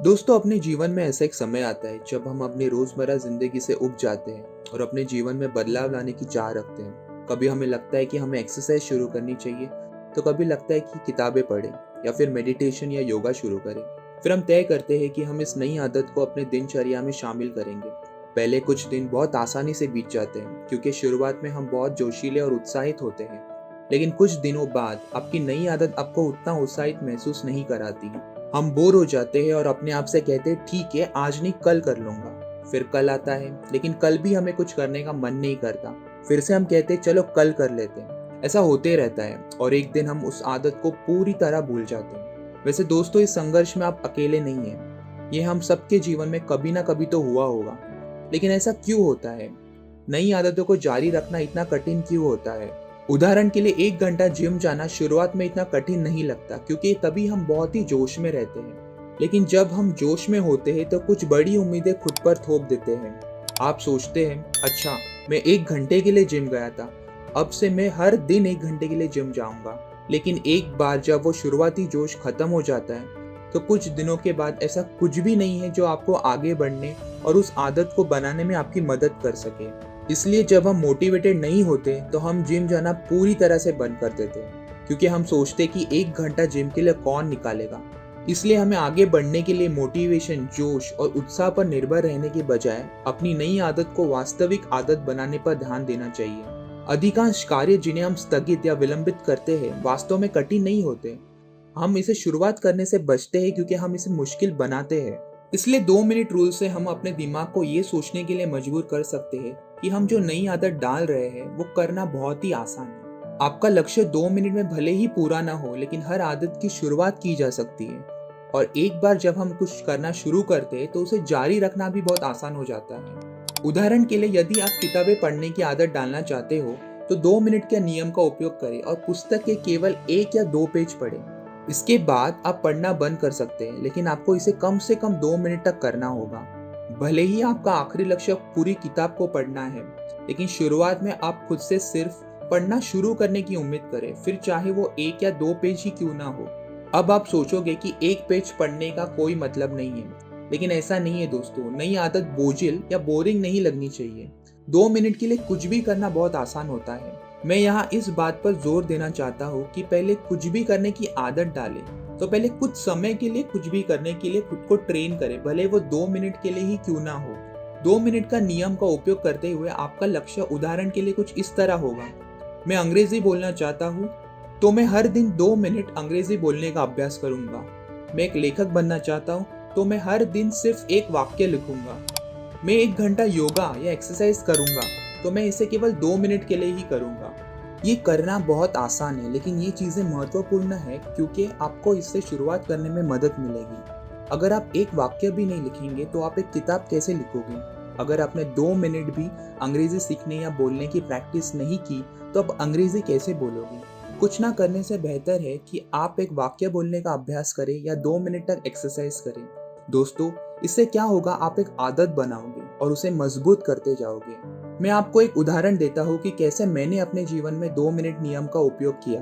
दोस्तों, अपने जीवन में ऐसा एक समय आता है जब हम अपनी रोजमर्रा जिंदगी से उब जाते हैं और अपने जीवन में बदलाव लाने की चाह रखते हैं। कभी हमें लगता है कि हमें एक्सरसाइज शुरू करनी चाहिए, तो कभी लगता है कि किताबें पढ़ें या फिर मेडिटेशन या योगा शुरू करें। फिर हम तय करते हैं कि हम इस नई आदत को अपने दिनचर्या में शामिल करेंगे। पहले कुछ दिन बहुत आसानी से बीत जाते हैं क्योंकि शुरुआत में हम बहुत जोशीले और उत्साहित होते हैं। लेकिन कुछ दिनों बाद आपकी नई आदत आपको उतना उत्साहित महसूस नहीं कराती। हम बोर हो जाते हैं और अपने आप से कहते हैं ठीक है, आज नहीं कल कर लूंगा। फिर कल आता है लेकिन कल भी हमें कुछ करने का मन नहीं करता। फिर से हम कहते हैं चलो कल कर लेते हैं। ऐसा होते रहता है और एक दिन हम उस आदत को पूरी तरह भूल जाते हैं। वैसे दोस्तों, इस संघर्ष में आप अकेले नहीं हैं। ये हम सबके जीवन में कभी ना कभी तो हुआ होगा। लेकिन ऐसा क्यों होता है? नई आदतों को जारी रखना इतना कठिन क्यों होता है? उदाहरण के लिए 1 घंटा जिम जाना शुरुआत में इतना कठिन नहीं लगता क्योंकि तभी हम बहुत ही जोश में रहते हैं। लेकिन जब हम जोश में होते हैं तो कुछ बड़ी उम्मीदें खुद पर थोप देते हैं। आप सोचते हैं, अच्छा, मैं 1 घंटे के लिए जिम गया था, अब से मैं हर दिन 1 घंटे के लिए जिम जाऊंगा। लेकिन एक बार जब वो शुरुआती जोश खत्म हो जाता है तो कुछ दिनों के बाद ऐसा कुछ भी नहीं है जो आपको आगे बढ़ने और उस आदत को बनाने में आपकी मदद कर सके। इसलिए जब हम मोटिवेटेड नहीं होते तो हम जिम जाना पूरी तरह से बंद कर देते हैं क्योंकि हम सोचते कि 1 घंटा जिम के लिए कौन निकालेगा। इसलिए हमें आगे बढ़ने के लिए मोटिवेशन, जोश और उत्साह पर निर्भर रहने के बजाय अपनी नई आदत को वास्तविक आदत बनाने पर ध्यान देना चाहिए। अधिकांश कार्य जिन्हें हम स्थगित या विलंबित करते हैं वास्तव में कठिन नहीं होते। हम इसे शुरुआत करने से बचते हैं क्योंकि हम इसे मुश्किल बनाते हैं। इसलिए 2 मिनट रूल से हम अपने दिमाग को ये सोचने के लिए मजबूर कर सकते हैं कि हम जो नई आदत डाल रहे हैं वो करना बहुत ही आसान है। आपका लक्ष्य 2 मिनट में भले ही पूरा ना हो, लेकिन हर आदत की शुरुआत की जा सकती है। और एक बार जब हम कुछ करना शुरू करते हैं तो उसे जारी रखना भी बहुत आसान हो जाता है। उदाहरण के लिए, यदि आप किताबें पढ़ने की आदत डालना चाहते हो तो 2 मिनट के नियम का उपयोग करें और पुस्तक के केवल 1 या 2 पेज पढ़ें। इसके बाद आप पढ़ना बंद कर सकते हैं, लेकिन आपको इसे कम से कम 2 मिनट तक करना होगा। भले ही आपका आखिरी लक्ष्य पूरी किताब को पढ़ना है, लेकिन शुरुआत में आप खुद से सिर्फ पढ़ना शुरू करने की उम्मीद करें, फिर चाहे वो 1 या 2 पेज ही क्यों ना हो। अब आप सोचोगे कि 1 पेज पढ़ने का कोई मतलब नहीं है, लेकिन ऐसा नहीं है दोस्तों। नई आदत बोझिल या बोरिंग नहीं लगनी चाहिए। 2 मिनट के लिए कुछ भी करना बहुत आसान होता है। मैं यहाँ इस बात पर जोर देना चाहता हूँ कि पहले कुछ भी करने की आदत डालें तो पहले कुछ समय के लिए कुछ भी करने के लिए खुद को ट्रेन करें, भले वो 2 मिनट के लिए ही क्यों ना हो। 2 मिनट का नियम का उपयोग करते हुए आपका लक्ष्य उदाहरण के लिए कुछ इस तरह होगा। मैं अंग्रेजी बोलना चाहता हूँ तो मैं हर दिन 2 मिनट अंग्रेजी बोलने का अभ्यास करूंगा। मैं एक लेखक बनना चाहता हूँ तो मैं हर दिन सिर्फ एक वाक्य लिखूंगा। मैं 1 घंटा योगा या एक्सरसाइज करूंगा तो मैं इसे केवल 2 मिनट के लिए ही करूंगा। ये करना बहुत आसान है, लेकिन ये चीजें महत्वपूर्ण है क्योंकि आपको इससे शुरुआत करने में मदद मिलेगी। अगर आप एक वाक्य भी नहीं लिखेंगे तो आप एक किताब कैसे लिखोगे? अगर आपने 2 मिनट भी अंग्रेजी सीखने या बोलने की प्रैक्टिस नहीं की तो आप अंग्रेजी कैसे बोलोगे? कुछ ना करने से बेहतर है कि आप एक वाक्य बोलने का अभ्यास करें या 2 मिनट तक एक्सरसाइज करें। दोस्तों, इससे क्या होगा, आप एक आदत बनाओगे और उसे मजबूत करते जाओगे। मैं आपको एक उदाहरण देता हूँ कि कैसे मैंने अपने जीवन में 2 मिनट नियम का उपयोग किया।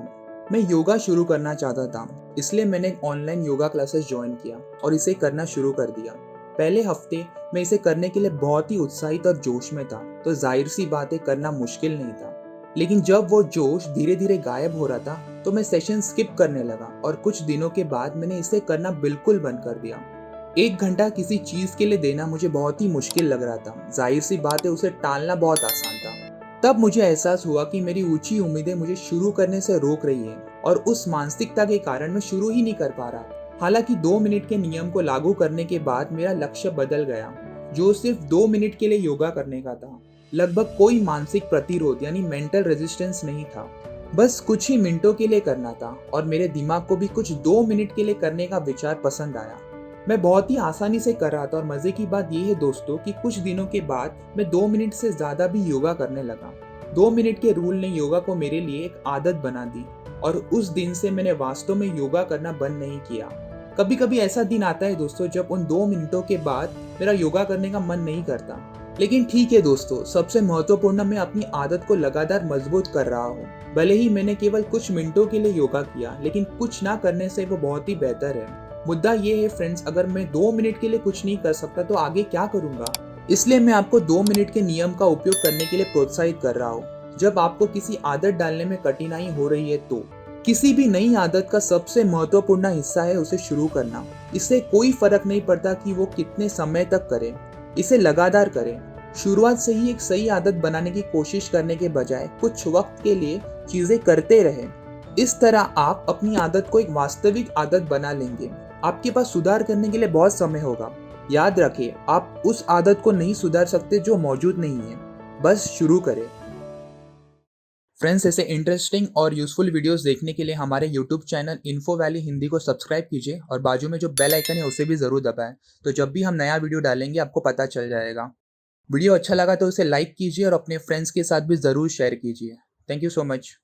मैं योगा शुरू करना चाहता था, इसलिए मैंने एक ऑनलाइन योगा क्लासेस ज्वाइन किया और इसे करना शुरू कर दिया। पहले हफ्ते मैं इसे करने के लिए बहुत ही उत्साहित और जोश में था, तो जाहिर सी बात है करना मुश्किल नहीं था। लेकिन जब वो जोश धीरे धीरे गायब हो रहा था तो मैं सेशन स्किप करने लगा और कुछ दिनों के बाद मैंने इसे करना बिल्कुल बंद कर दिया। 1 घंटा किसी चीज के लिए देना मुझे बहुत ही मुश्किल लग रहा था। जाहिर सी बात है उसे टालना बहुत आसान था। तब मुझे एहसास हुआ कि मेरी ऊंची उम्मीदें मुझे शुरू करने से रोक रही है और उस मानसिकता के कारण मैं शुरू ही नहीं कर पा रहा। हालांकि 2 मिनट के नियम को लागू करने के बाद मेरा लक्ष्य बदल गया, जो सिर्फ 2 मिनट के लिए योगा करने का था। लगभग कोई मानसिक प्रतिरोध यानी मेंटल रेजिस्टेंस नहीं था। बस कुछ ही मिनटों के लिए करना था और मेरे दिमाग को भी कुछ 2 मिनट के लिए करने का विचार पसंद आया। मैं बहुत ही आसानी से कर रहा था और मजे की बात यह है दोस्तों कि कुछ दिनों के बाद मैं 2 मिनट से ज्यादा भी योगा करने लगा। 2 मिनट के रूल ने योगा को मेरे लिए एक आदत बना दी और उस दिन से मैंने वास्तव में योगा करना बंद नहीं किया। कभी कभी ऐसा दिन आता है दोस्तों जब उन 2 मिनटों के बाद मेरा योगा करने का मन नहीं करता। लेकिन ठीक है दोस्तों, सबसे महत्वपूर्ण, मैं अपनी आदत को लगातार मजबूत कर रहा हूँ। भले ही मैंने केवल कुछ मिनटों के लिए योगा किया, लेकिन कुछ ना करने से वो बहुत ही बेहतर है। मुद्दा ये है फ्रेंड्स, अगर मैं 2 मिनट के लिए कुछ नहीं कर सकता तो आगे क्या करूंगा? इसलिए मैं आपको 2 मिनट के नियम का उपयोग करने के लिए प्रोत्साहित कर रहा हूँ। जब आपको किसी आदत डालने में कठिनाई हो रही है तो किसी भी नई आदत का सबसे महत्वपूर्ण हिस्सा है उसे शुरू करना। इससे कोई फर्क नहीं पड़ता कि वो कितने समय तक करें, इसे लगातार करें। शुरुआत से ही एक सही आदत बनाने की कोशिश करने के बजाय कुछ वक्त के लिए चीजें करते रहें। इस तरह आप अपनी आदत को एक वास्तविक आदत बना लेंगे। आपके पास सुधार करने के लिए बहुत समय होगा। याद रखिए, आप उस आदत को नहीं सुधार सकते जो मौजूद नहीं है, बस शुरू करें। फ्रेंड्स, ऐसे इंटरेस्टिंग और यूजफुल वीडियोस देखने के लिए हमारे YouTube channel info valley Hindi को सब्सक्राइब कीजिए और बाजू में जो बेल आइकन है उसे भी ज़रूर दबाएं। तो जब भी हम नया वीडियो डालेंगे आपको पता चल जाएगा। वीडियो अच्छा लगा तो उसे लाइक कीजिए और अपने फ्रेंड्स के साथ भी ज़रूर शेयर कीजिए। Thank you so much.